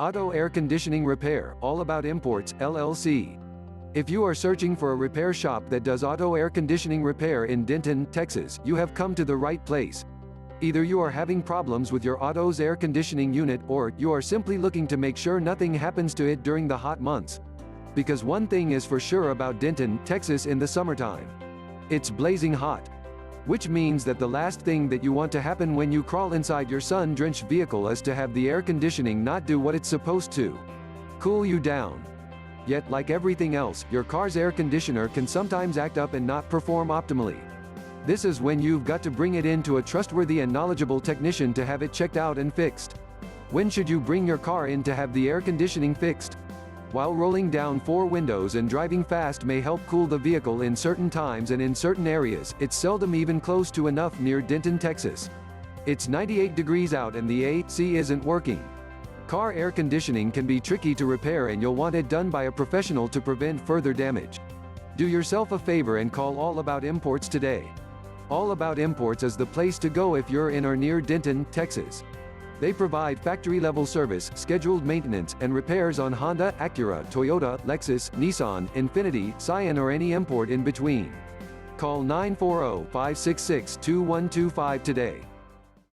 Auto Air Conditioning Repair, All About Imports, LLC. If you are searching for a repair shop that does auto air conditioning repair in Denton, Texas, you have come to the right place. Either you are having problems with your auto's air conditioning unit, or you are simply looking to make sure nothing happens to it during the hot months. Because one thing is for sure about Denton, Texas in the summertime. It's blazing hot. Which means that the last thing that you want to happen when you crawl inside your sun-drenched vehicle is to have the air conditioning not do what it's supposed to. Cool you down. Yet, like everything else, your car's air conditioner can sometimes act up and not perform optimally. This is when you've got to bring it in to a trustworthy and knowledgeable technician to have it checked out and fixed. When should you bring your car in to have the air conditioning fixed? While rolling down 4 windows and driving fast may help cool the vehicle in certain times and in certain areas, it's seldom even close to enough near Denton, Texas. It's 98 degrees out and the AC isn't working. Car air conditioning can be tricky to repair and you'll want it done by a professional to prevent further damage. Do yourself a favor and call All About Imports today. All About Imports is the place to go if you're in or near Denton, Texas. They provide factory-level service, scheduled maintenance, and repairs on Honda, Acura, Toyota, Lexus, Nissan, Infiniti, Scion or any import in between. Call 940-566-2125 today.